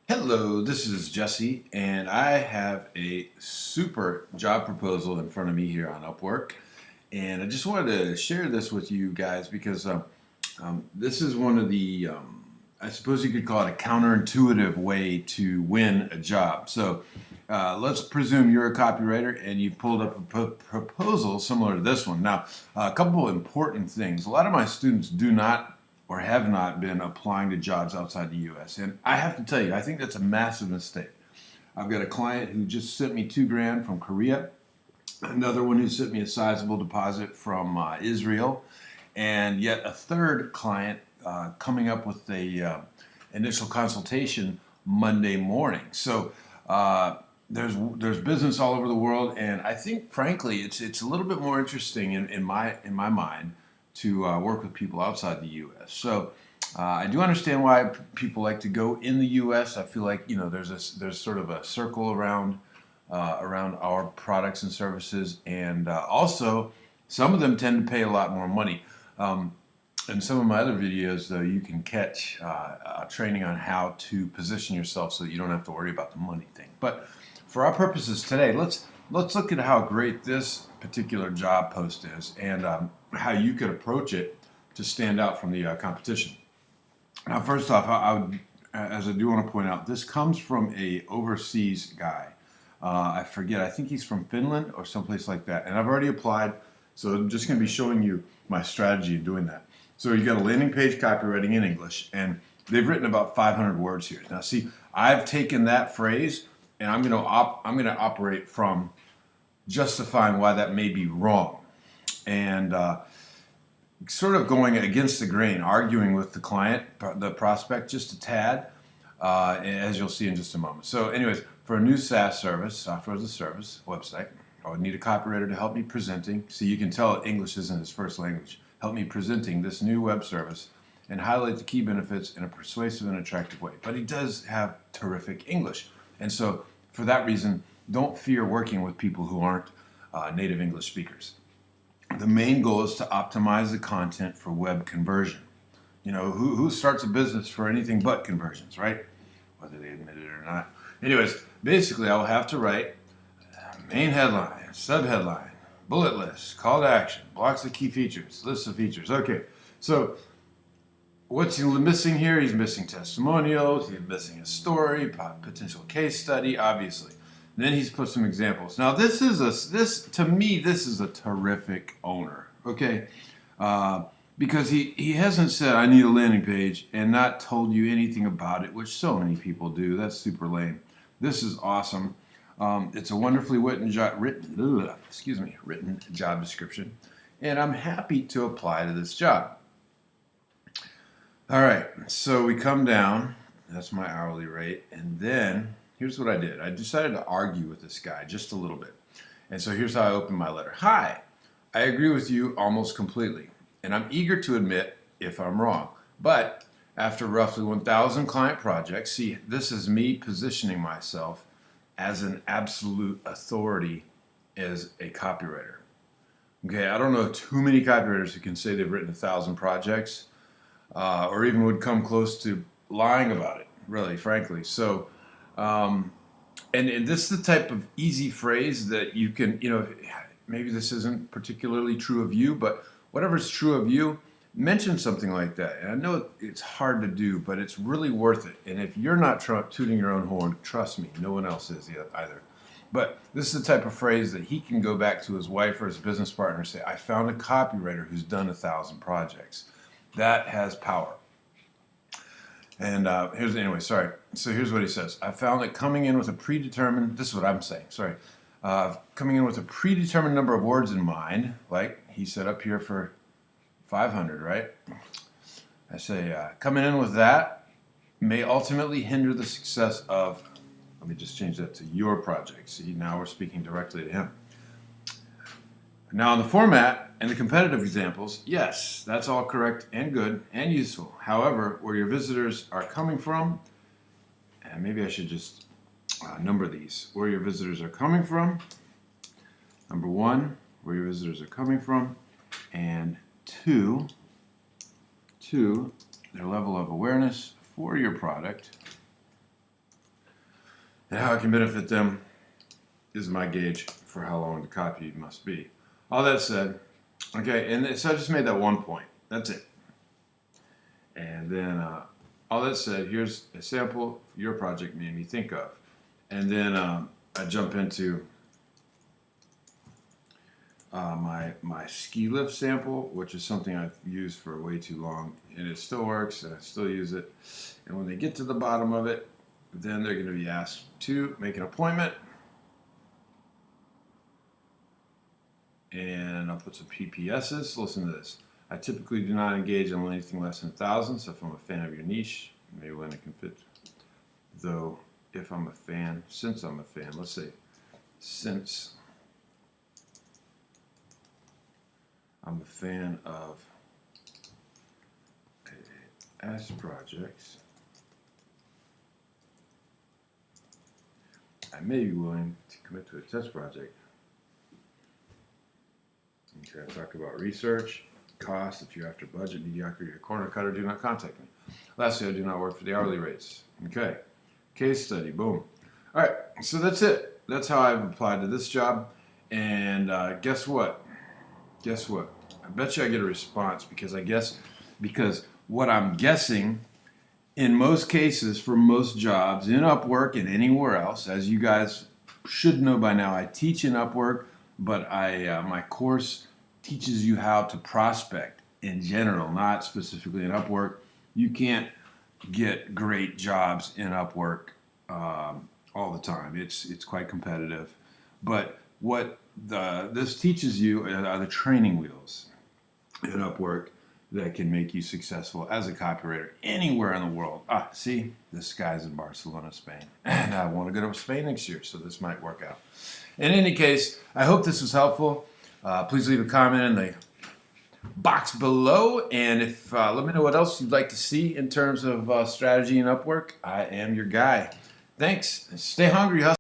Hello, this is Jesse, and I have a super job proposal in front of me here on Upwork. And I just wanted to share this with you guys because this is one of the, I suppose you could call it a counterintuitive way to win a job. So let's presume you're a copywriter and you've pulled up a proposal similar to this one. Now, a couple of important things. A lot of my students do not or have not been applying to jobs outside the U.S. And I have to tell you, I think that's a massive mistake. I've got a client who just sent me $2,000 from Korea, another one who sent me a sizable deposit from Israel, and yet a third client coming up with a initial consultation Monday morning. So there's business all over the world, and I think, frankly, it's a little bit more interesting in my mind to work with people outside the U.S. So I do understand why people like to go in the U.S. I feel like there's sort of a circle around our products and services, and also some of them tend to pay a lot more money. In some of my other videos, though, you can catch training on how to position yourself so that you don't have to worry about the money thing. But for our purposes today, let's look at how great this particular job post is and how you could approach it to stand out from the competition. Now, first off, as I do want to point out, this comes from a overseas guy. I forget, I think he's from Finland or someplace like that. And I've already applied, so I'm just going to be showing you my strategy in doing that. So you got a landing page copywriting in English, and they've written about 500 words here. Now, see, I've taken that phrase, and I'm going to operate from justifying why that may be wrong, and sort of going against the grain, arguing with the client, the prospect, just a tad, as you'll see in just a moment. So anyways, for a new SaaS service, software as a service website, I would need a copywriter to help me presenting. See, you can tell English isn't his first language. Help me presenting this new web service and highlight the key benefits in a persuasive and attractive way. But he does have terrific English. And so for that reason, don't fear working with people who aren't native English speakers. The main goal is to optimize the content for web conversion. You know, who starts a business for anything but conversions, right? Whether they admit it or not. Anyways, basically I will have to write main headline, subheadline, bullet list, call to action, blocks of key features, lists of features. Okay, so what's he missing here? He's missing testimonials, he's missing a story, potential case study, obviously. And then he's put some examples. Now this is to me this is a terrific owner, okay? Because he hasn't said I need a landing page and not told you anything about it, which so many people do. That's super lame. This is awesome. It's a wonderfully written job description, and I'm happy to apply to this job. All right, so we come down. That's my hourly rate, and then here's what I did. I decided to argue with this guy just a little bit, and so here's how I opened my letter. Hi, I agree with you almost completely, and I'm eager to admit if I'm wrong. But after roughly 1,000 client projects, see, this is me positioning myself as an absolute authority as a copywriter. Okay, I don't know too many copywriters who can say they've written 1,000 projects or even would come close to lying about it, really, frankly. So, and this is the type of easy phrase that you can, maybe this isn't particularly true of you, but whatever's true of you, mention something like that. And I know it's hard to do, but it's really worth it. And if you're not tooting your own horn, trust me, no one else is either. But this is the type of phrase that he can go back to his wife or his business partner and say, I found a copywriter who's done 1,000 projects. That has power. And So here's what he says. I found that coming in with a predetermined, this is what I'm saying, coming in with a predetermined number of words in mind, like he set up here for 500, right? I say, coming in with that may ultimately hinder the success of, let me just change that to your project. See, now we're speaking directly to him. Now on the format and the competitive examples, yes, that's all correct and good and useful. However, where your visitors are coming from, and maybe I should just number these. Where your visitors are coming from, number one, where your visitors are coming from, and two, their level of awareness for your product, and how it can benefit them is my gauge for how long the copy must be. All that said, okay, and so I just made that one point. That's it. And then all that said, here's a sample your project made me think of. And then I jump into my ski lift sample, which is something I've used for way too long, and it still works, and I still use it. And when they get to the bottom of it, then they're going to be asked to make an appointment. And I'll put some PPSs. Listen to this. I typically do not engage in anything less than 1,000, so if I'm a fan of your niche, maybe when it can fit. Though, if I'm a fan, since I'm a fan, let's say, since I'm a fan of S projects, I may be willing to commit to a test project. Okay, I talk about research, cost. If you're after budget, mediocrity, or corner cutter, do not contact me. Lastly, I do not work for the hourly rates. Okay, case study, boom. All right, so that's it. That's how I've applied to this job. And guess what? Guess what? I bet you I get a response because what I'm guessing in most cases for most jobs in Upwork and anywhere else, as you guys should know by now, I teach in Upwork, but my course teaches you how to prospect in general, not specifically in Upwork. You can't get great jobs in Upwork all the time. It's quite competitive. But what this teaches you are the training wheels in Upwork that can make you successful as a copywriter anywhere in the world. See, this guy's in Barcelona, Spain. And I want to go to Spain next year, so this might work out. In any case, I hope this was helpful. Please leave a comment in the box below, and if let me know what else you'd like to see in terms of strategy in Upwork. I am your guy. Thanks. Stay hungry, hustle.